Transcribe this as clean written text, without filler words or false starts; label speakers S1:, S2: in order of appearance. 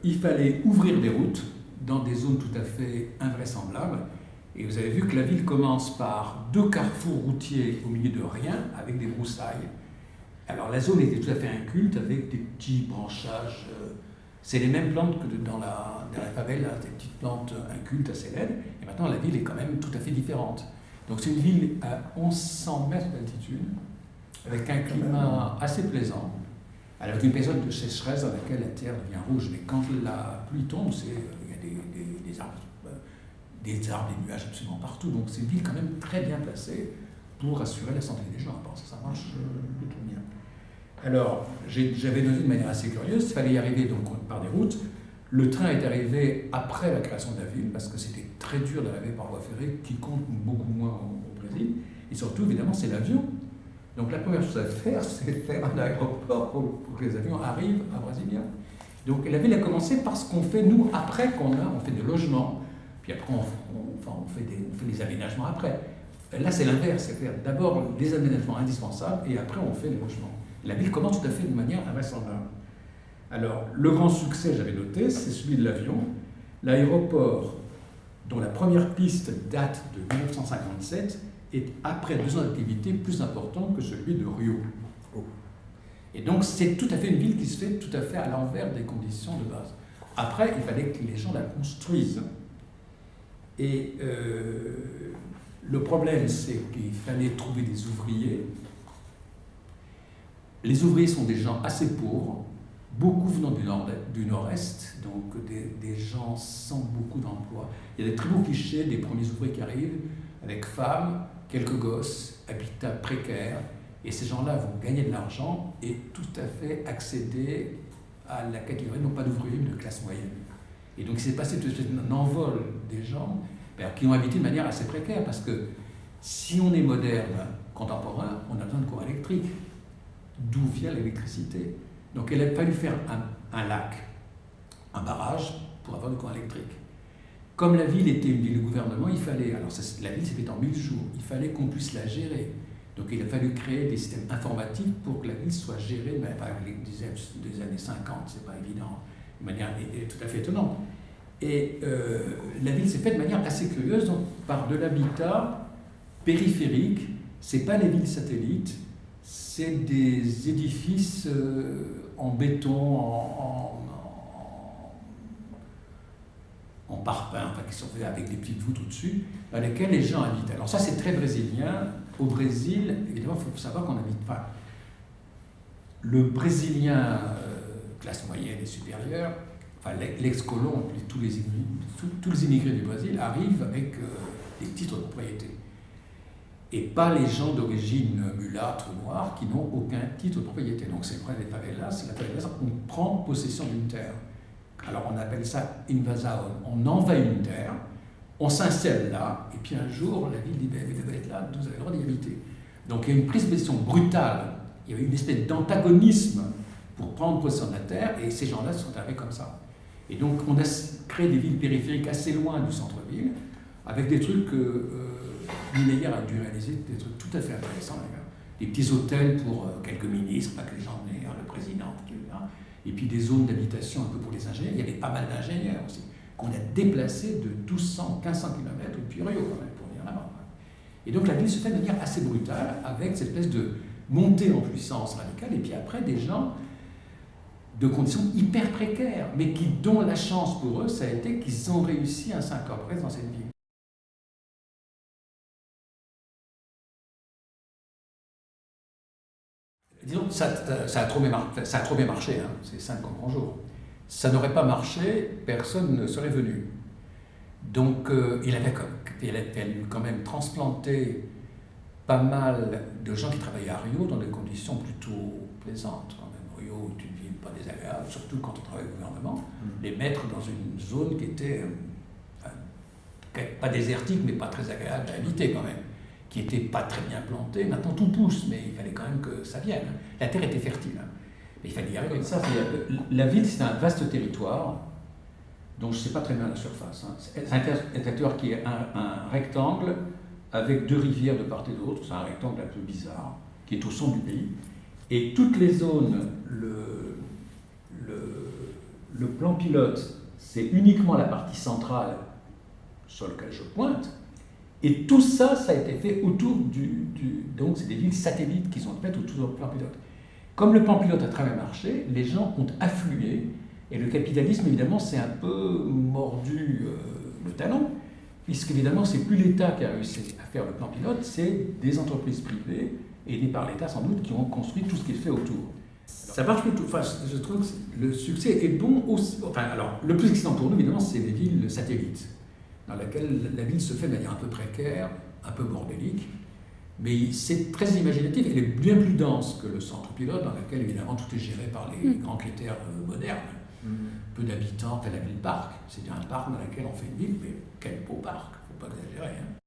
S1: il fallait ouvrir des routes dans des zones tout à fait invraisemblables. Et vous avez vu que la ville commence par 2 carrefours routiers au milieu de rien, avec des broussailles. Alors la zone était tout à fait inculte, avec des petits branchages. C'est les mêmes plantes que dans la favela, des petites plantes incultes assez laides. Et maintenant, la ville est quand même tout à fait différente. Donc c'est une ville à 1100 mètres d'altitude, avec un climat assez plaisant, avec une période de sécheresse dans laquelle la terre devient rouge. Mais quand la pluie tombe, il y a des arbres, des nuages absolument partout. Donc c'est une ville quand même très bien placée pour assurer la santé des gens. Bon, ça marche plutôt bien. Alors, j'avais noté de manière assez curieuse, il fallait y arriver donc par des routes. Le train est arrivé après la création de la ville, parce que c'était très dur d'arriver par voie ferrée, qui compte beaucoup moins au Brésil. Et surtout, évidemment, c'est l'avion. Donc la première chose à faire, c'est faire un aéroport pour que les avions arrivent à Brasilia. Donc la ville a commencé par ce qu'on fait, nous, après on fait des logements, puis après on fait des aménagements après. Là, c'est l'inverse, c'est faire d'abord les aménagements indispensables, et après on fait les logements. La ville commence tout à fait de manière invraisemblable. Alors, le grand succès, j'avais noté, c'est celui de l'avion. L'aéroport, dont la première piste date de 1957, est, après 2 ans d'activité, plus important que celui de Rio. Et donc, c'est tout à fait une ville qui se fait tout à fait à l'envers des conditions de base. Après, il fallait que les gens la construisent. Et le problème, c'est qu'il fallait trouver des ouvriers. Les ouvriers sont des gens assez pauvres, beaucoup venant du nord-est, donc des gens sans beaucoup d'emplois. Il y a des très beaux clichés des premiers ouvriers qui arrivent, avec femmes, quelques gosses, habitat précaire, et ces gens-là vont gagner de l'argent et tout à fait accéder à la catégorie, non pas d'ouvriers, mais de classe moyenne. Et donc il s'est passé tout de suite un envol des gens qui ont habité de manière assez précaire, parce que si on est moderne, contemporain, on a besoin de courant électrique. D'où vient l'électricité? Donc il a fallu faire un lac, un barrage, pour avoir du courant électrique. Comme la ville était une ville de gouvernement, il fallait, alors la ville s'est faite en 1000 jours, il fallait qu'on puisse la gérer. Donc il a fallu créer des systèmes informatiques pour que la ville soit gérée, par des années 50, c'est pas évident, de manière tout à fait étonnante. Et la ville s'est faite de manière assez curieuse, donc, par de l'habitat périphérique. C'est pas les villes satellites, c'est des édifices en béton, en parpaing, qui sont faits avec des petites voûtes au-dessus, dans lesquelles les gens habitent. Alors ça, c'est très brésilien. Au Brésil, évidemment, il faut savoir qu'on n'habite pas. Le Brésilien, classe moyenne et supérieure, l'ex-colon, tous les immigrés du Brésil arrivent avec des titres de propriété. Et pas les gens d'origine mulâtre ou noire qui n'ont aucun titre de propriété. Donc c'est vrai, les favelas, on prend possession d'une terre. Alors on appelle ça invasão. On envahit une terre, on s'installe là, et puis un jour, la ville dit, vous devez être là, vous avez le droit d'y habiter. Donc il y a une prise de possession brutale, il y a une espèce d'antagonisme pour prendre possession de la terre, et ces gens-là sont arrivés comme ça. Et donc on a créé des villes périphériques assez loin du centre-ville, avec des trucs Niemeyer a dû réaliser, des trucs tout à fait intéressants, des petits hôtels pour quelques ministres, pas que les gens venaient, le président, et puis des zones d'habitation un peu pour les ingénieurs. Il y avait pas mal d'ingénieurs aussi, qu'on a déplacés de 1200, 1500 km depuis Rio quand même, pour venir là-bas. Et donc la ville se fait de manière assez brutale, avec cette espèce de montée en puissance radicale, et puis après des gens de conditions hyper précaires, mais dont la chance pour eux, ça a été qu'ils ont réussi à s'incorporer dans cette ville. Disons, ça a trop bien marché, hein, c'est simple comme bonjour. Ça n'aurait pas marché, personne ne serait venu. Donc il a fallu quand même transplanter pas mal de gens qui travaillaient à Rio dans des conditions plutôt plaisantes. Quand même. Rio est une ville pas désagréable, surtout quand on travaille au gouvernement. Les mettre dans une zone qui était pas désertique, mais pas très agréable à habiter quand même, qui n'était pas très bien plantée. Maintenant tout pousse, mais il fallait quand même que ça vienne. La terre était fertile, hein. Mais il fallait y arriver. La ville, c'est un vaste territoire dont je ne sais pas très bien la surface. Hein. C'est un territoire qui est un rectangle avec 2 rivières de part et d'autre. C'est un rectangle un peu bizarre, qui est au centre du pays. Et toutes les zones, le plan pilote, c'est uniquement la partie centrale sur laquelle je pointe, et tout ça, ça a été fait autour donc c'est des villes satellites qui sont faites autour du plan pilote. Comme le plan pilote a très bien marché, les gens ont afflué, et le capitalisme, évidemment, s'est un peu mordu le talon, puisqu'évidemment, c'est plus l'État qui a réussi à faire le plan pilote, c'est des entreprises privées, aidées par l'État sans doute, qui ont construit tout ce qui est fait autour. Ça marche plutôt. Enfin, je trouve que le succès est bon aussi. Enfin, alors, le plus excitant pour nous, évidemment, c'est les villes satellites, dans lesquelles la ville se fait de manière un peu précaire, un peu bordélique, mais c'est très imaginatif. Elle est bien plus dense que le centre pilote, dans lequel, évidemment, tout est géré par les grands critères modernes. Peu d'habitants, la ville-parc. C'est bien un parc dans lequel on fait une ville, mais quel beau parc, il ne faut pas exagérer. Hein.